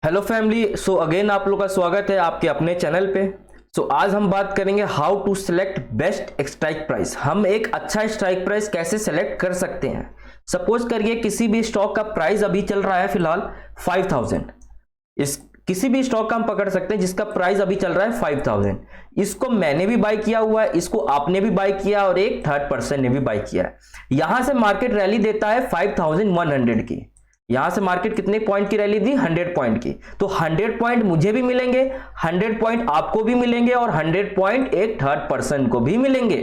Hello family. So again आप लोग का स्वागत है आपके अपने चैनल पे। आज हम बात करेंगे how to select best strike price. हम एक अच्छा स्ट्राइक प्राइस कैसे सेलेक्ट कर सकते हैं। सपोज करिए किसी भी स्टॉक का प्राइस अभी चल रहा है फिलहाल 5000। इस किसी भी स्टॉक का हम पकड़ सकते हैं जिसका प्राइस अभी चल रहा है 5000। इसको मैंने भी बाय किया हुआ है, इसको आपने भी बाय किया और एक थर्ड पर्सन ने भी बाय किया है। यहां से मार्केट रैली देता है 5100 की। यहां से मार्केट कितने पॉइंट की रैली दी? 100 पॉइंट की। तो 100 पॉइंट मुझे भी मिलेंगे, 100 पॉइंट आपको भी मिलेंगे और 100 पॉइंट एक थर्ड पर्सन को भी मिलेंगे।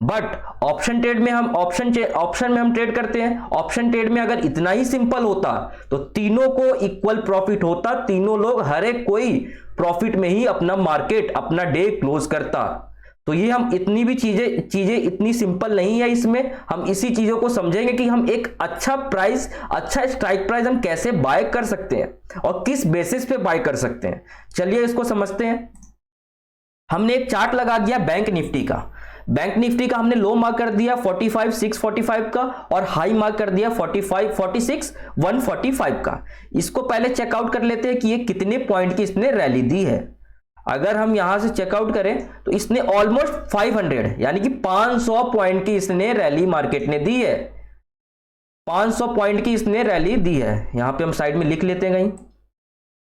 बट ऑप्शन ट्रेड में हम ऑप्शन में हम ट्रेड करते हैं। ऑप्शन ट्रेड में अगर इतना ही सिंपल होता तो तीनों को इक्वल प्रॉफिट होता, तीनों लोग हर एक कोई प्रॉफिट में ही अपना मार्केट अपना डे क्लोज करता। तो ये हम इतनी भी चीजें इतनी सिंपल नहीं है। इसमें हम इसी चीजों को समझेंगे कि हम एक अच्छा प्राइस, अच्छा स्ट्राइक प्राइस हम कैसे बाय कर सकते हैं और किस बेसिस पे बाय कर सकते हैं। चलिए इसको समझते हैं। हमने एक चार्ट लगा दिया बैंक निफ्टी का। बैंक निफ्टी का हमने लो मार्क कर दिया 45,645 का और हाई मार्क कर दिया 46,145 का। इसको पहले चेकआउट कर लेते हैं कि ये कितने पॉइंट की इसने रैली दी है। अगर हम यहां से चेकआउट करें तो इसने ऑलमोस्ट 500 यानी कि 500 पॉइंट की इसने रैली मार्केट ने दी है। 500 पॉइंट की इसने रैली दी है। यहां पे हम साइड में लिख लेते हैं कहीं।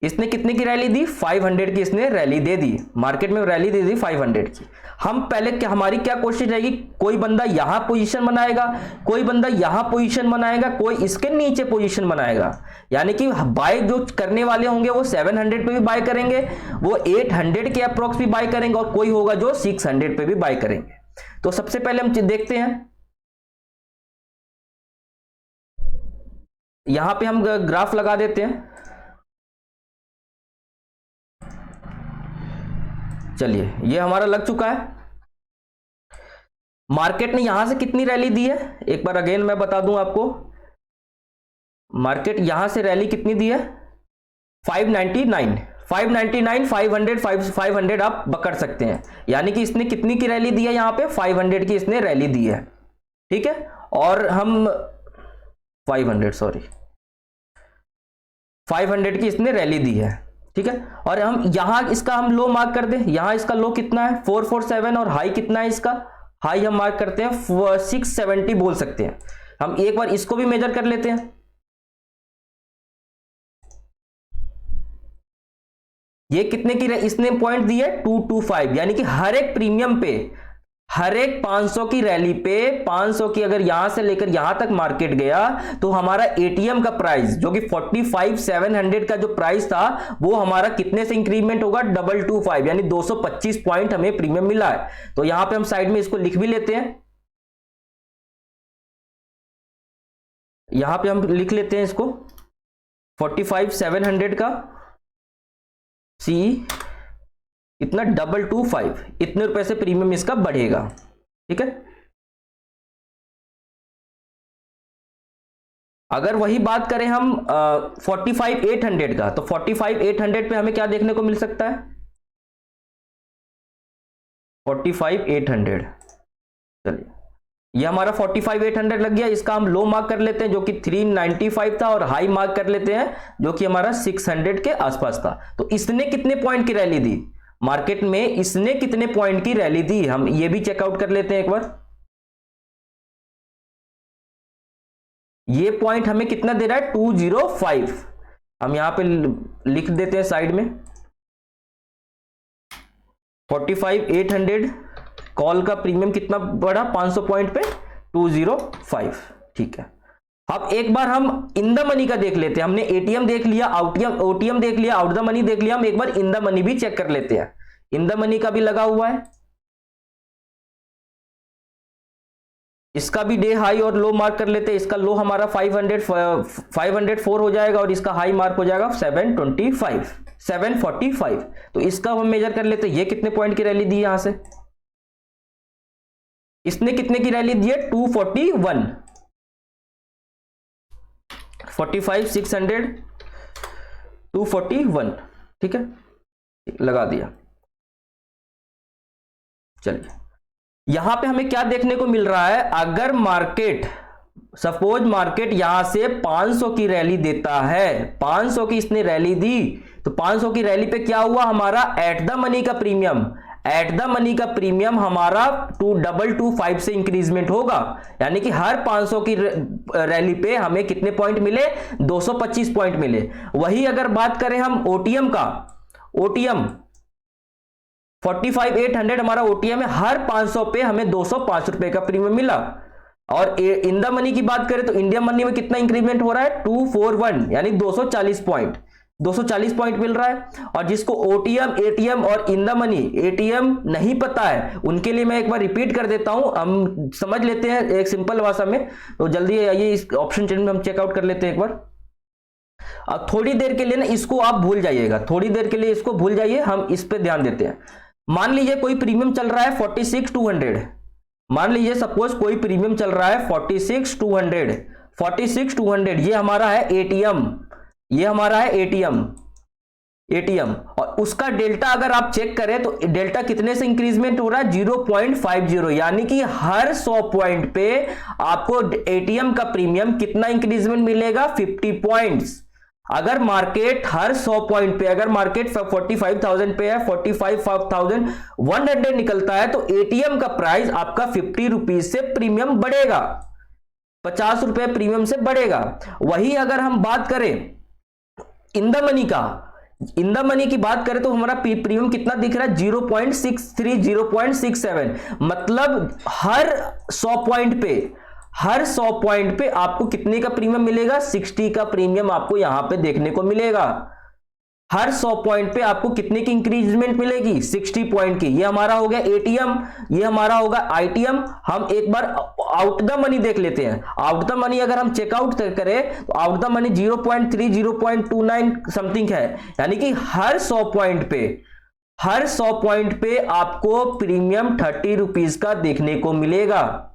इसने कितने की रैली दी? 500 की इसने रैली दे दी। मार्केट में रैली दे दी 500 की। हम पहले हमारी क्या कोशिश रहेगी, कोई बंदा यहां पोजीशन बनाएगा, कोई बंदा यहां पोजीशन बनाएगा, कोई इसके नीचे पोजीशन बनाएगा। यानी कि बाय जो करने वाले होंगे वो 700 पे भी बाय करेंगे, वो 800 के अप्रोक्स भी बाय करेंगे और कोई होगा जो 600 पे भी बाय करेंगे। तो सबसे पहले हम देखते हैं, यहां पे हम ग्राफ लगा देते हैं। चलिए ये हमारा लग चुका है। मार्केट ने यहां से कितनी रैली दी है एक बार अगेन मैं बता दूं आपको। मार्केट यहां से रैली कितनी दी है? 599, 500 500 आप पकड़ सकते हैं। यानी कि इसने कितनी की रैली दी है? यहां पे 500 की इसने रैली दी है। ठीक है। और हम 500 की इसने रैली दी है। ठीक है। और हम यहां इसका हम लो मार्क कर दें। यहां इसका लो कितना है? 447 और हाई कितना है इसका? हाई हम मार्क करते हैं 670 बोल सकते हैं। हम एक बार इसको भी मेजर कर लेते हैं। ये कितने की इसने पॉइंट दी है? 225। यानी कि हर एक प्रीमियम पे, हर एक 500 की रैली पे, 500 की अगर यहां से लेकर यहां तक मार्केट गया तो हमारा एटीएम का प्राइस जो कि 45,700 का जो प्राइस था वो हमारा कितने से इंक्रीमेंट होगा? 225 यानी 225 पॉइंट हमें प्रीमियम मिला है। तो यहां पे हम साइड में इसको लिख भी लेते हैं। यहां पे हम लिख लेते हैं इसको 45,700 का सी इतना 225, इतने रुपए से प्रीमियम इसका बढ़ेगा। ठीक है। अगर वही बात करें हम 45,800 का, तो 45,800 पे हमें क्या देखने को मिल सकता है? 45,800। चलिए ये हमारा 45,800 लग गया। इसका हम लो मार्क कर लेते हैं जो कि 395 था और हाई मार्क कर लेते हैं जो कि हमारा 600 के आसपास था। तो इसने कितने पॉइंट की रैली दी मार्केट में? इसने कितने पॉइंट की रैली दी हम ये भी चेकआउट कर लेते हैं एक बार। ये पॉइंट हमें कितना दे रहा है? 205। हम यहां पे लिख देते हैं साइड में 45,800 कॉल का प्रीमियम कितना बढ़ा? 500 पॉइंट पे 205। ठीक है। अब एक बार हम इन द मनी का देख लेते हैं। हमने एटीएम देख लिया, ओटीएम देख लिया, आउट द मनी देख लिया। हम एक बार इन द मनी भी चेक कर लेते हैं। इन द मनी का भी लगा हुआ है। इसका भी डे हाई और लो मार्क कर लेते हैं। इसका लो हमारा 504 हो जाएगा और इसका हाई मार्क हो जाएगा 745। तो इसका हम मेजर कर लेते हैं। ये कितने पॉइंट की रैली दी यहां से? इसने कितने की रैली दी है? 241। 45,600 241। ठीक है, लगा दिया। चलिए यहां पे हमें क्या देखने को मिल रहा है? अगर मार्केट सपोज मार्केट यहां से 500 की रैली देता है, 500 की इसने रैली दी, तो 500 की रैली पे क्या हुआ हमारा एट द मनी का प्रीमियम, एट द मनी का प्रीमियम हमारा 2225 से इंक्रीजमेंट होगा, यानी कि हर 500 की रैली पे हमें कितने पॉइंट मिले, 225 पॉइंट मिले। वही अगर बात करें हम ओटीएम का, ओटीएम 45800 हमारा ओटीएम है, हर 500 पे हमें 205 रुपए का प्रीमियम मिला। और इन द मनी की बात करें तो इंडिया मनी में कितना इंक्रीमेंट हो रहा है, 241 यानी 240 पॉइंट, 240 पॉइंट मिल रहा है। और जिसको ओटीएम, एटीएम और इन द मनी, एटीएम नहीं पता है उनके लिए मैं एक बार रिपीट कर देता हूं, हम समझ लेते हैं एक सिंपल भाषा में। तो जल्दी आइए इस ऑप्शन चेन में हम चेकआउट कर लेते हैं एक बार। अब थोड़ी देर के लिए ना इसको आप भूल जाइएगा, थोड़ी देर के लिए इसको भूल जाइए, हम इस पे ध्यान देते हैं। मान लीजिए कोई प्रीमियम चल रहा है 46200, मान लीजिए सपोज कोई प्रीमियम चल रहा है 46200, 46200 ये हमारा है एटीएम, ये हमारा है एटीएम, एटीएम। और उसका डेल्टा अगर आप चेक करें तो डेल्टा कितने से इंक्रीजमेंट हो रहा है, 0.50, यानी कि हर 100 पॉइंट पे आपको एटीएम का प्रीमियम कितना इंक्रीजमेंट मिलेगा, 50 पॉइंट्स। अगर मार्केट हर 100 पॉइंट पे, अगर मार्केट 45,000 पे है, 45,100 निकलता है, तो एटीएम का प्राइस आपका 50 रुपीज से प्रीमियम बढ़ेगा, 50 रुपए प्रीमियम से बढ़ेगा। वही अगर हम बात करें इन द मनी का, इन द मनी की बात करें तो हमारा प्रीमियम कितना दिख रहा है, 0.63, 0.67, मतलब हर 100 पॉइंट पे, हर 100 पॉइंट पे आपको कितने का प्रीमियम मिलेगा, 60 का प्रीमियम आपको यहां पे देखने को मिलेगा। हर 100 पॉइंट पे आपको कितने की इंक्रीजमेंट मिलेगी, 60 पॉइंट की। ये हमारा हो गया एटीएम, ये हमारा होगा आईटीएम। हम एक बार आउट द मनी देख लेते हैं। आउट द मनी अगर हम चेकआउट करें तो आउट द मनी 0.3, 0.29 समथिंग है, यानी कि हर 100 पॉइंट पे, हर 100 पॉइंट पे आपको प्रीमियम 30 रुपीज का देखने को मिलेगा।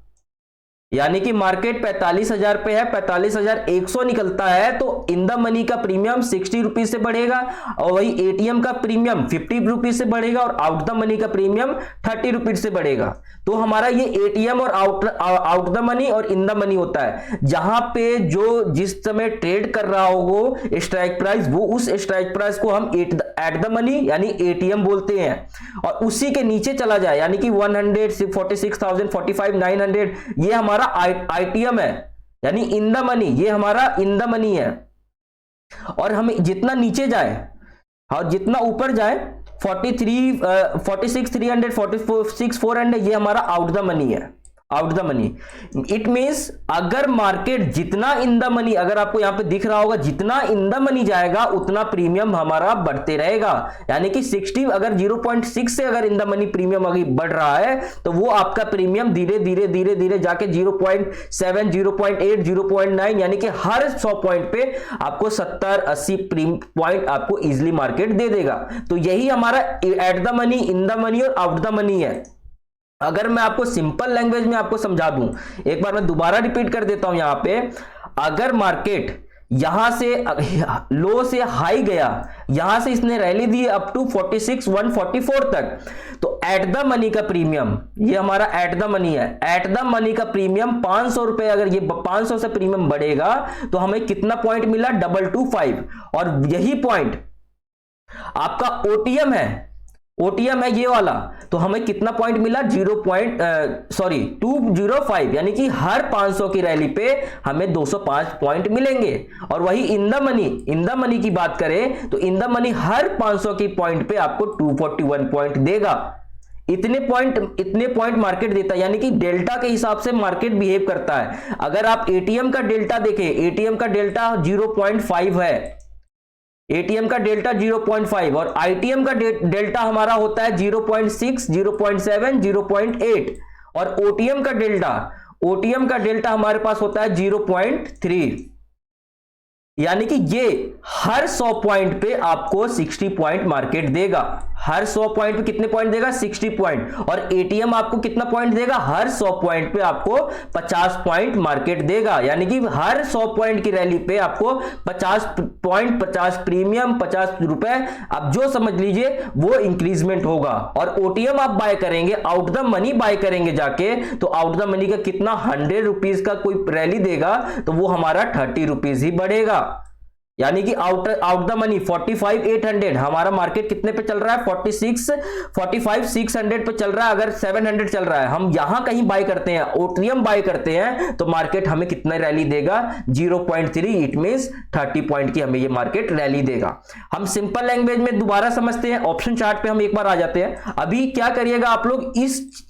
यानी कि मार्केट 45,000 पे है, 45,100 निकलता है, तो इन द मनी का प्रीमियम 60 रुपीज से बढ़ेगा, और वही एटीएम का प्रीमियम 50 रुपीज से बढ़ेगा, और आउट द मनी का प्रीमियम 30 रुपीज से बढ़ेगा। तो हमारा ये एटीएम और आउट द मनी और इन द मनी होता है, जहां पे जो जिस समय ट्रेड कर रहा हो स्ट्राइक प्राइस, वो उस स्ट्राइक प्राइस को हम एट द मनी यानी एटीएम बोलते हैं। और उसी के नीचे चला जाए यानी कि 146,000, 45,900 ये हमारा आईटीएम है, यानी इन द मनी, ये हमारा इन द मनी है। और हमें जितना नीचे जाए और जितना ऊपर जाए 46,300, 46,400 ये हमारा आउट द मनी है, out the money. It means अगर मार्केट जितना इन द मनी, अगर आपको यहां पे दिख रहा होगा जितना इन द मनी जाएगा उतना प्रीमियम हमारा बढ़ते रहेगा, यानी कि 60 अगर 0.6 से अगर इन द मनी प्रीमियम अगर बढ़ रहा है तो वो आपका प्रीमियम धीरे धीरे धीरे धीरे जाके 0.7, 0.8, 0.9 यानी कि हर 100 पॉइंट पे आपको 70-80 पॉइंट आपको इजिली मार्केट दे देगा। तो यही हमारा at the money, in the money और आउट द मनी है। अगर मैं आपको सिंपल लैंग्वेज में आपको समझा दूं, एक बार मैं दोबारा रिपीट कर देता हूं। यहां पे अगर मार्केट यहां से लो से हाई गया, यहां से इसने रैली दी अप टू 46,144 तक, तो एट द मनी का प्रीमियम, ये हमारा एट द मनी है, एट द मनी का प्रीमियम 500 रुपए, अगर ये 500 से प्रीमियम बढ़ेगा तो हमें कितना पॉइंट मिला, 225। और यही पॉइंट आपका ओटीएम है, ओटीएम है ये वाला, तो हमें कितना पॉइंट मिला, 205, यानी कि हर 500 की रैली पे हमें 205 पॉइंट मिलेंगे। और वही in the money, in the money की बात करें तो इन द मनी हर 500 की पॉइंट पे आपको 241 पॉइंट देगा। इतने पॉइंट मार्केट देता है, यानी कि डेल्टा के हिसाब से मार्केट बिहेव करता है। अगर आप एटीएम का डेल्टा देखें, एटीएम का डेल्टा 0.5 है, एटीएम का डेल्टा 0.5, और आईटीएम का डेल्टा हमारा होता है 0.6, 0.7, 0.8, और ओटीएम का डेल्टा हमारे पास होता है 0.3, यानी कि ये हर 100 पॉइंट पे आपको 60 पॉइंट मार्केट देगा, हर 100 पॉइंट पे कितने पॉइंट देगा? 60 पॉइंट। और एटीएम आपको कितना पॉइंट देगा? हर 100 पॉइंट पे आपको 50 पॉइंट मार्केट देगा, यानी कि हर 100 पॉइंट की रैली पे आपको 50 पॉइंट, 50 प्रीमियम, 50 रुपए, आप जो समझ लीजिए वो इंक्रीजमेंट होगा। और ओटीएम आप बाय करेंगे, आउट द मनी बाय करेंगे जाके, तो आउट द मनी का कितना? 100 रुपीज का कोई रैली देगा तो वो हमारा 30 रुपीज ही बढ़ेगा, यानी कि आउट द मनी 45,800। हमारा मार्केट कितने पे चल रहा है? 45,600 पे चल रहा है। अगर 700 चल रहा है, हम यहां कहीं बाय करते हैं, ओटीएम बाय करते हैं, तो मार्केट हमें कितना रैली देगा? 0.3। इट मींस 30 पॉइंट की हमें ये मार्केट रैली देगा। हम सिंपल लैंग्वेज में दोबारा समझते हैं, ऑप्शन चार्ट पे हम एक बार आ जाते हैं। अभी क्या करिएगा आप लोग,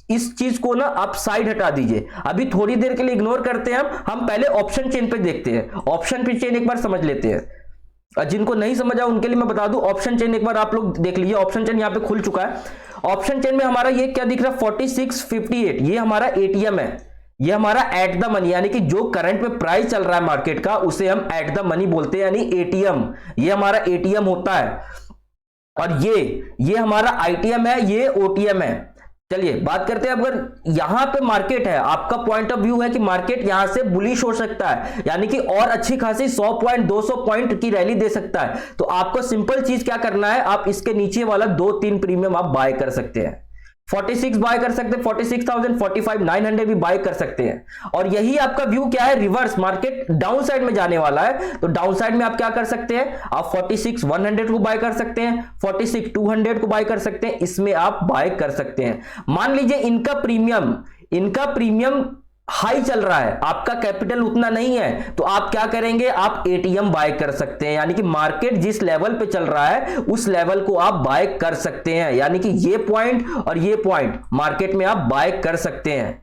इस चीज को ना आप साइड हटा दीजिए, अभी थोड़ी देर के लिए इग्नोर करते हैं। हम पहले ऑप्शन चेन पे देखते हैं, ऑप्शन पे चेन एक बार समझ लेते हैं। जिनको नहीं समझा उनके लिए मैं बता दूं, ऑप्शन चेन एक बार आप लोग देख लीजिए। ऑप्शन चेन यहां पे खुल चुका है। ऑप्शन चेन में हमारा ये क्या दिख रहा है? 4658, ये हमारा एटीएम है, ये हमारा एट द मनी, यानी कि जो करंट में प्राइस चल रहा है मार्केट का उसे हम एट द मनी बोलते हैं, यानी एटीएम। ये हमारा एटीएम होता है। और ये हमारा आईटीएम है, ये ओटीएम है। चलिए बात करते हैं, अगर यहां पे मार्केट है, आपका पॉइंट ऑफ व्यू है कि मार्केट यहां से बुलिश हो सकता है, यानी कि और अच्छी खासी 100 पॉइंट, 200 पॉइंट की रैली दे सकता है, तो आपको सिंपल चीज क्या करना है, आप इसके नीचे वाला 2-3 प्रीमियम आप बाय कर सकते हैं। 46 बाय कर सकते हैं, 46,000, 45,900 भी बाय कर सकते हैं। और यही आपका व्यू क्या है? रिवर्स, मार्केट डाउन साइड में जाने वाला है, तो डाउन साइड में आप क्या कर सकते हैं? आप 46,100 को बाय कर सकते हैं, 46,200 को बाय कर सकते हैं, इसमें आप बाय कर सकते हैं। मान लीजिए इनका प्रीमियम हाई चल रहा है, आपका कैपिटल उतना नहीं है, तो आप क्या करेंगे? आप एटीएम बाय कर सकते हैं, यानी कि मार्केट जिस लेवल पे चल रहा है उस लेवल को आप बाय कर सकते हैं, यानी कि ये पॉइंट और ये पॉइंट मार्केट में आप बाय कर सकते हैं।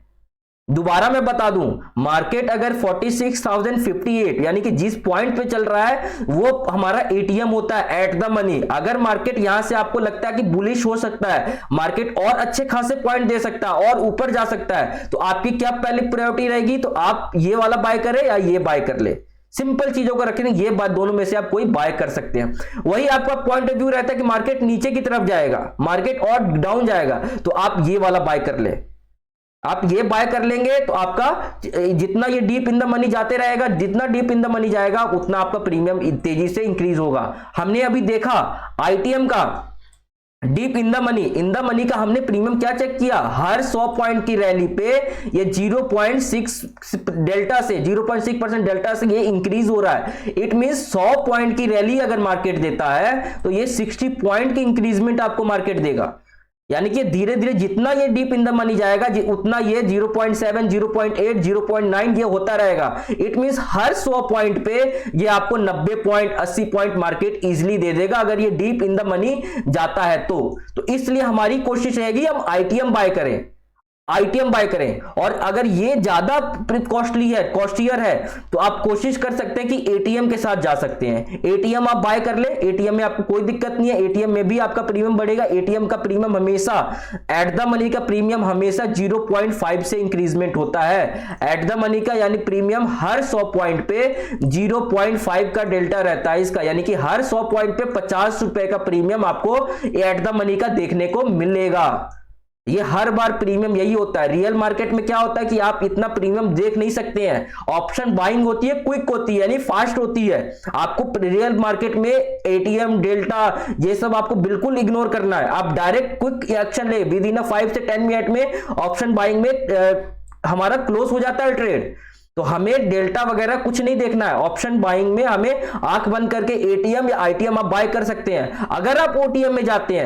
दोबारा मैं बता दूं, मार्केट अगर 46,058 यानी कि जिस पॉइंट पे चल रहा है वो हमारा एटीएम होता है, एट द मनी। अगर मार्केट यहां से आपको लगता है कि बुलिश हो सकता है, मार्केट और अच्छे खासे पॉइंट दे सकता है और ऊपर जा सकता है, तो आपकी क्या पहले प्रायोरिटी रहेगी? तो आप ये वाला बाय करें या ये बाय कर ले। सिंपल चीजों को रखें, ये बात दोनों में से आप कोई बाय कर सकते हैं। वही आपका पॉइंट ऑफ व्यू रहता है कि मार्केट नीचे की तरफ जाएगा, मार्केट और डाउन जाएगा, तो आप ये वाला बाय कर ले। आप ये बाय कर लेंगे तो आपका जितना ये डीप इन द मनी जाते रहेगा, जितना डीप इन द मनी जाएगा उतना आपका प्रीमियम तेजी से इंक्रीज होगा। हमने अभी देखा आईटीएम का डीप इन द मनी का हमने प्रीमियम क्या चेक किया? हर 100 पॉइंट की रैली पे ये 0.6 डेल्टा से 0.6% डेल्टा से ये इंक्रीज हो रहा है। इट मींस 100 पॉइंट की रैली अगर मार्केट देता है तो ये 60 पॉइंट की इंक्रीजमेंट आपको मार्केट देगा, यानी कि धीरे धीरे जितना ये डीप इन द मनी जाएगा उतना ये 0.7, 0.8, 0.9 ये होता रहेगा। इट मींस हर 100 पॉइंट पे ये आपको 90 पॉइंट, 80 पॉइंट मार्केट इजीली दे देगा अगर ये डीप इन द मनी जाता है तो इसलिए हमारी कोशिश रहेगी हम आईटीएम बाय करें। और अगर ये ज्यादा कॉस्टियर है तो आप कोशिश कर सकते हैं कि एटीएम के साथ जा सकते हैं। एटीएम आप बाय कर ले, एटीएम में आपको कोई दिक्कत नहीं है, एटीएम में भी आपका प्रीमियम बढ़ेगा। एटीएम का प्रीमियम हमेशा, एट द मनी का प्रीमियम हमेशा 0.5 से इंक्रीजमेंट होता है। एट द मनी का यानी प्रीमियम हर 100 पॉइंट पे 0.5 का डेल्टा रहता है इसका, यानी कि हर 100 पॉइंट पे 50 रुपए का प्रीमियम आपको एट द मनी का देखने को मिलेगा। ये हर बार प्रीमियम यही होता है। रियल मार्केट में क्या होता है कि आप इतना प्रीमियम देख नहीं सकते हैं। ऑप्शन बाइंग होती है, क्विक होती है, यानी फास्ट होती है। आपको रियल मार्केट में एटीएम, डेल्टा ये सब आपको बिल्कुल इग्नोर करना है। आप डायरेक्ट क्विक एक्शन ले, विद इन 5 से 10 मिनट में ऑप्शन बाइंग में हमारा क्लोज हो जाता है ट्रेड। तो हमें डेल्टा वगैरह कुछ नहीं देखना है। ऑप्शन बाइंग में हमें आंख बंद करके एटीएम या आईटीएम आप बाय कर सकते हैं। अगर आप ओटीएम में जाते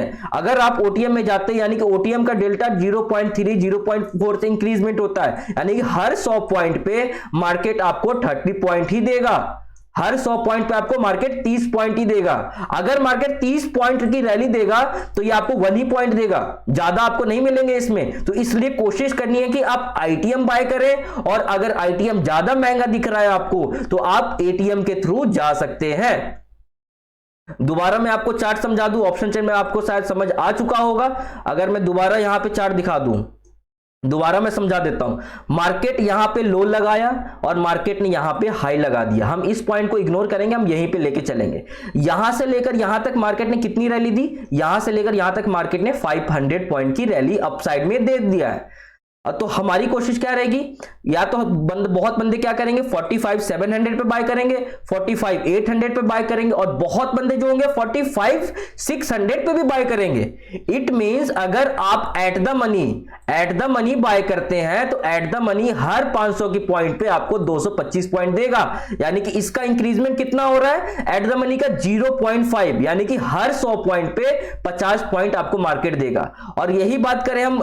हैं, यानी कि ओटीएम का डेल्टा 0.3, 0.4 से इंक्रीजमेंट होता है, यानी कि हर 100 पॉइंट पे मार्केट आपको 30 पॉइंट ही देगा। हर 100 पॉइंट पे आपको मार्केट 30 पॉइंट ही देगा। अगर मार्केट 30 पॉइंट की रैली देगा तो ये आपको 1 ही पॉइंट देगा, ज्यादा आपको नहीं मिलेंगे इसमें। तो इसलिए कोशिश करनी है कि आप आईटीएम बाय करें, और अगर आईटीएम ज्यादा महंगा दिख रहा है आपको तो आप एटीएम के थ्रू जा सकते हैं। दोबारा मैं आपको चार्ट समझा दूं, ऑप्शन चेन में आपको शायद समझ आ चुका होगा। अगर मैं दोबारा यहां पे चार्ट दिखा दूं, दोबारा मैं समझा देता हूं, मार्केट यहां पे लो लगाया और मार्केट ने यहां पे हाई लगा दिया। हम इस पॉइंट को इग्नोर करेंगे, हम यहीं पे लेके चलेंगे। यहां से लेकर यहां तक मार्केट ने कितनी रैली दी, यहां से लेकर यहां तक मार्केट ने 500 पॉइंट की रैली अपसाइड में दे दिया है। तो हमारी कोशिश क्या रहेगी, या तो बहुत बंदे क्या करेंगे 45,700 पे बाय करेंगे, 45,800 पे बाय करेंगे, और बहुत बंदे जो होंगे 45,600 पे भी बाय करेंगे। इट मींस अगर आप एट द मनी बाय करते हैं तो एट द मनी हर 500 की पॉइंट पे आपको 225 पॉइंट देगा। यानी कि इसका इंक्रीजमेंट कितना हो रहा है, एट द मनी का 0.5, यानी कि हर 100 पॉइंट पे 50 पॉइंट आपको मार्केट देगा। और यही बात करें हम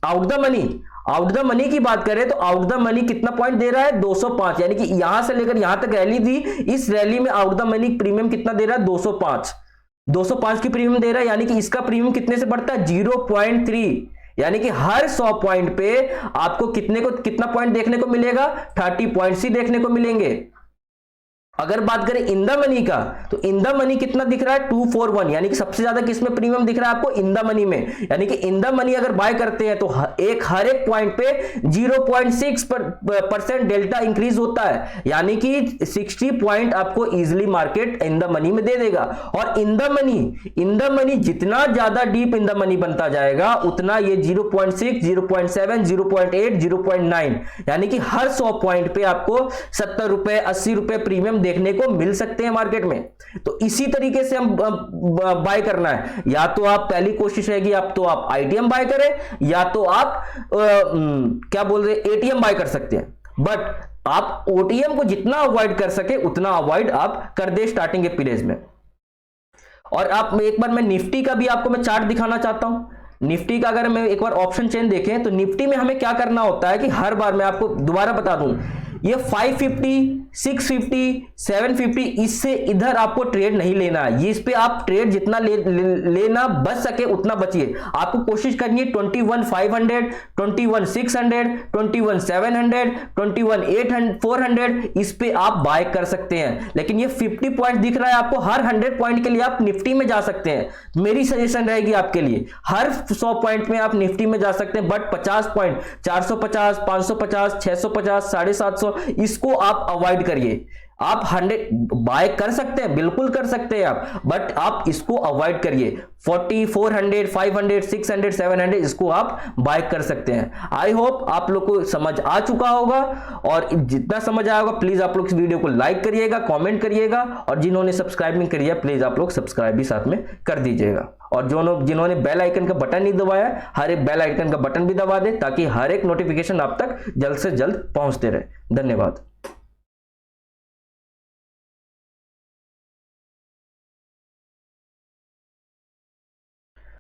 आउट द मनी की बात करें तो आउट द मनी कितना पॉइंट दे रहा है 205, यानी कि यहां से लेकर यहां तक रैली दी, इस रैली में आउट द मनी प्रीमियम कितना दे रहा है 205 की प्रीमियम दे रहा है। यानी कि इसका प्रीमियम कितने से बढ़ता है 0.3, यानी कि हर 100 पॉइंट पे आपको कितना पॉइंट देखने को मिलेगा 30 पॉइंट्स ही देखने को मिलेंगे। अगर बात करें इन द मनी का, तो इन द मनी कितना दिख रहा है 241, यानी कि सबसे ज्यादा किसमें प्रीमियम दिख रहा है आपको इन द मनी में। यानी कि इन द मनी अगर बाय करते हैं तो हर एक पॉइंट पे 0.6% डेल्टा इंक्रीज होता है, यानी कि 60 पॉइंट आपको easily market in the money में दे देगा। और इन द मनी जितना ज्यादा डीप इन द मनी बनता जाएगा उतना ये 0.6, 0.7, 0.8, 0.9, यानी कि हर 100 पॉइंट पे आपको 70 रुपए 80 रुपए प्रीमियम देखने को मिल सकते हैं मार्केट में। तो इसी तरीके से हम बाय करना है। या तो आप पहली कोशिश रहेगी तो आप आईटीएम बाय करें, या तो आप क्या बोल रहे एटीएम बाय कर सकते हैं। बट आप ओटीएम को जितना अवॉइड कर सके उतना अवॉइड आप कर दे स्टार्टिंग के पीरियड में। और आप एक बार मैं निफ्टी का भी आपको मैं चार्ट दिखाना चाहता हूं। निफ्टी का अगर मैं एक बार ऑप्शन चेन देखें तो निफ्टी में हमें क्या करना होता है कि हर बार मैं आपको दोबारा बता दूं, ये 550, 650, 750 इससे इधर आपको ट्रेड नहीं लेना है। ये इस पे आप ट्रेड जितना लेना बच सके उतना बचिए। आपको कोशिश करनी है 21,500, 21,600, 21,700, 21,400 इस पे आप बाय कर सकते हैं। लेकिन ये 50 पॉइंट दिख रहा है आपको, हर 100 पॉइंट के लिए आप निफ्टी में जा सकते हैं। मेरी सजेशन रहेगी आपके लिए हर 100 पॉइंट में आप निफ्टी में जा सकते हैं, बट 50 पॉइंट 450, 550, 650, 750 इसको आप अवॉइड करिए। आप 100 बाय कर सकते हैं, बिल्कुल कर सकते हैं आप, बट आप इसको अवॉइड करिए। 40, 400, 500, 600, 700 इसको आप बाय कर सकते हैं। आई होप आप लोग को समझ आ चुका होगा, और जितना समझ आया होगा प्लीज आप लोग इस वीडियो को लाइक करिएगा, कमेंट करिएगा, और जिन्होंने सब्सक्राइब नहीं किया प्लीज आप लोग सब्सक्राइब भी साथ में कर दीजिएगा। और जिन्होंने बेल आइकन का बटन नहीं दबाया, हर एक बेल आइकन का बटन भी दबा दे ताकि हर एक नोटिफिकेशन आप तक जल्द से जल्द पहुंचते रहे। धन्यवाद।